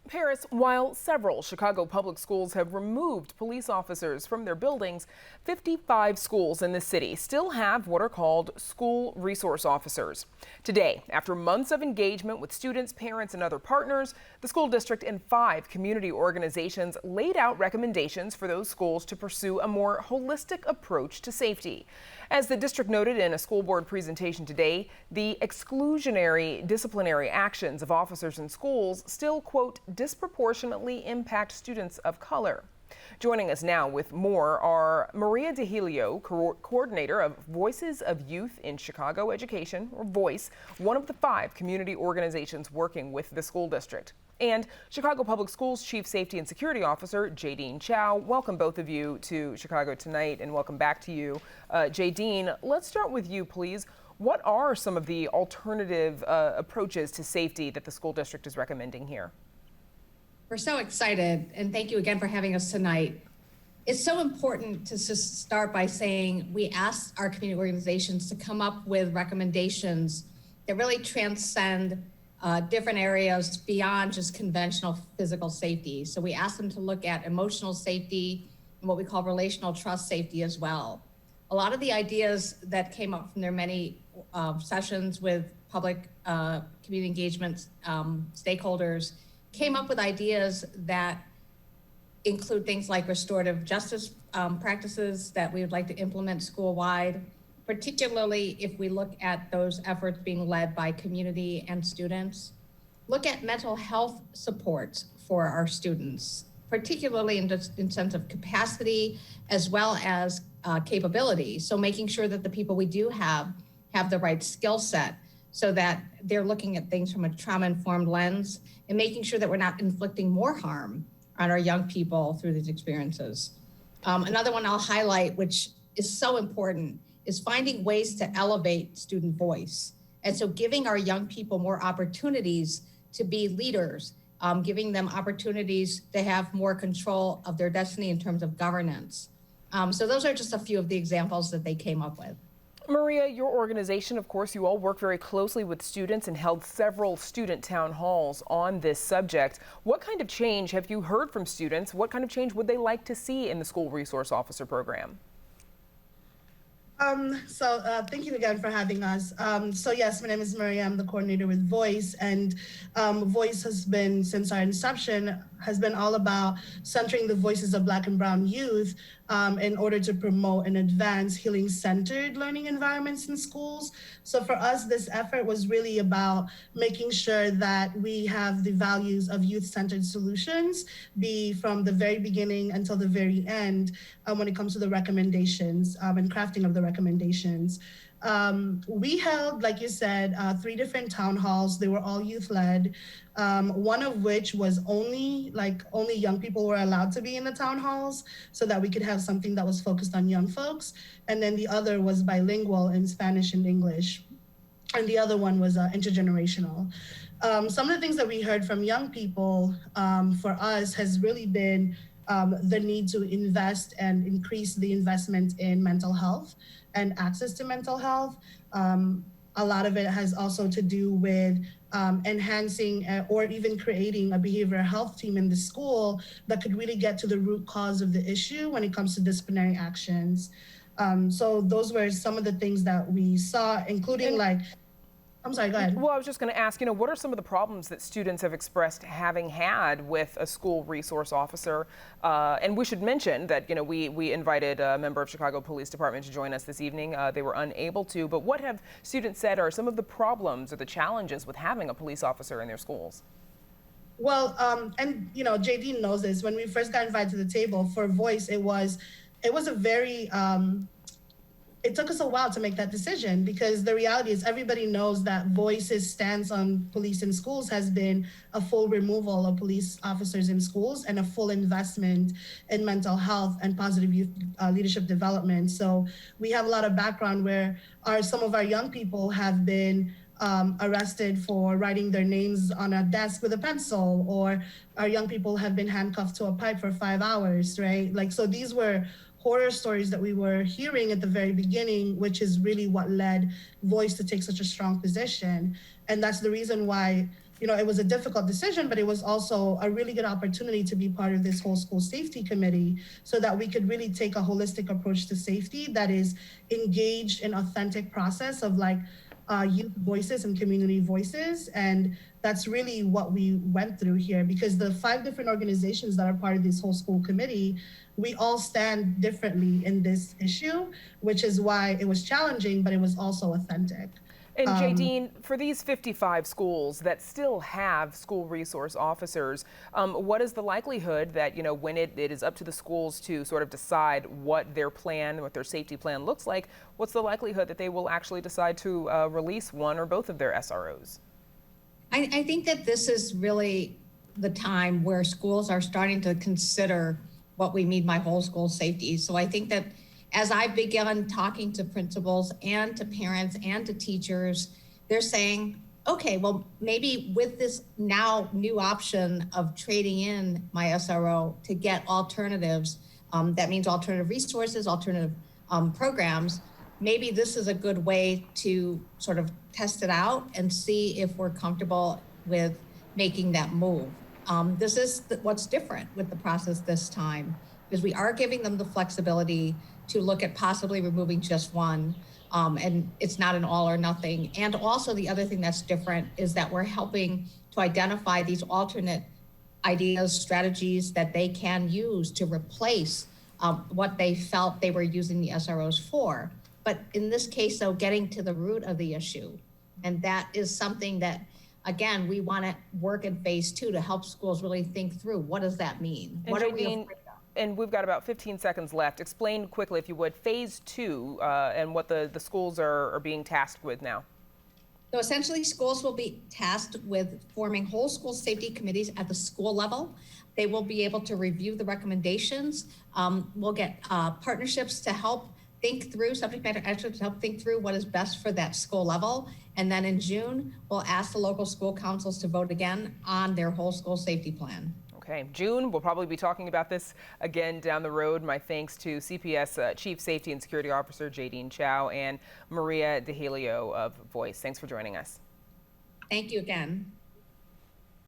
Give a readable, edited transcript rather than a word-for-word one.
Paris, while several Chicago public schools have removed police officers from their buildings, 55 schools in the city still have what are called school resource officers. Today, after months of engagement with students, parents, and other partners, the school district and 5 community organizations laid out recommendations for those schools to pursue a more holistic approach to safety. As the district noted in a school board presentation today, the exclusionary disciplinary actions of officers in schools still, quote, disproportionately impact students of color. Joining us now with more are Maria DeHelio, coordinator of Voices of Youth in Chicago Education, or VOICE, one of the 5 community organizations working with the school district, and Chicago Public Schools Chief Safety and Security Officer, Jadine Chow. Welcome both of you to Chicago Tonight, and welcome back to you. Jadine, let's start with you, please. What are some of the alternative approaches to safety that the school district is recommending here? We're so excited, and thank you again for having us tonight. It's so important to just start by saying we asked our community organizations to come up with recommendations that really transcend different areas beyond just conventional physical safety. So we asked them to look at emotional safety and what we call relational trust safety as well. A lot of the ideas that came up from their many sessions with public community engagement stakeholders came up with ideas that include things like restorative justice practices that we would like to implement school-wide, particularly if we look at those efforts being led by community and students. Look at mental health supports for our students, particularly in sense of capacity as well as capability. So making sure that the people we do have the right skill set so that they're looking at things from a trauma-informed lens and making sure that we're not inflicting more harm on our young people through these experiences. Another one I'll highlight, which is so important, is finding ways to elevate student voice. And so giving our young people more opportunities to be leaders, giving them opportunities to have more control of their destiny in terms of governance. So those are just a few of the examples that they came up with. Maria, your organization, of course, you all work very closely with students and held several student town halls on this subject. What kind of change have you heard from students? What kind of change would they like to see in the school resource officer program? Thank you again for having us. So yes, my name is Maria. I'm the coordinator with Voice, and Voice has been, since our inception, has been all about centering the voices of Black and Brown youth in order to promote and advance healing-centered learning environments in schools. So for us, this effort was really about making sure that we have the values of youth-centered solutions be from the very beginning until the very end when it comes to the recommendations and crafting of the recommendations. We held, like you said, 3 different town halls. They were all youth-led, one of which was only young people were allowed to be in the town halls so that we could have something that was focused on young folks. And then the other was bilingual in Spanish and English. And the other one was intergenerational. Some of the things that we heard from young people for us has really been the need to invest and increase the investment in mental health and access to mental health. A lot of it has also to do with enhancing or even creating a behavioral health team in the school that could really get to the root cause of the issue when it comes to disciplinary actions. So those were some of the things that we saw, including I'm sorry, go ahead. Well, I was just going to ask, what are some of the problems that students have expressed having had with a school resource officer? And we should mention that, we invited a member of Chicago Police Department to join us this evening. They were unable to, but what have students said are some of the problems or the challenges with having a police officer in their schools? Well, and Jadine knows this. When we first got invited to the table for Voice, it was a very, it took us a while to make that decision because the reality is everybody knows that Voice's stance on police in schools has been a full removal of police officers in schools and a full investment in mental health and positive youth leadership development. So we have a lot of background where some of our young people have been arrested for writing their names on a desk with a pencil, or our young people have been handcuffed to a pipe for 5 hours, right? So these were horror stories that we were hearing at the very beginning, which is really what led Voice to take such a strong position. And that's the reason why it was a difficult decision, but it was also a really good opportunity to be part of this whole school safety committee so that we could really take a holistic approach to safety that is engaged in authentic process of youth voices and community voices. And that's really what we went through here, because the 5 different organizations that are part of this whole school committee, we all stand differently in this issue, which is why it was challenging, but it was also authentic. And Jadine, for these 55 schools that still have school resource officers, what is the likelihood that, when it is up to the schools to sort of decide what their plan, what their safety plan looks like, what's the likelihood that they will actually decide to release one or both of their SROs? I think that this is really the time where schools are starting to consider what we mean by whole school safety. So I think that as I've begun talking to principals and to parents and to teachers, they're saying, okay, well, maybe with this now new option of trading in my SRO to get alternatives, that means alternative resources, alternative programs, maybe this is a good way to sort of test it out and see if we're comfortable with making that move. This is what's different with the process this time, is we are giving them the flexibility to look at possibly removing just one, and it's not an all or nothing. And also the other thing that's different is that we're helping to identify these alternate ideas, strategies that they can use to replace what they felt they were using the SROs for. But in this case, though, getting to the root of the issue. And that is something that, again, we want to work in phase 2 to help schools really think through, what does that mean? And what are we Jadine, afraid of? and we've got about 15 seconds left. Explain quickly, if you would, phase 2 and what the schools are being tasked with now. So essentially, schools will be tasked with forming whole school safety committees at the school level. They will be able to review the recommendations. We'll get partnerships to help think through, subject matter experts to help think through what is best for that school level. And then in June, we'll ask the local school councils to vote again on their whole school safety plan. Okay, June, we'll probably be talking about this again down the road. My thanks to CPS Chief Safety and Security Officer Jadine Chow and Maria DeHelio of Voice. Thanks for joining us. Thank you again.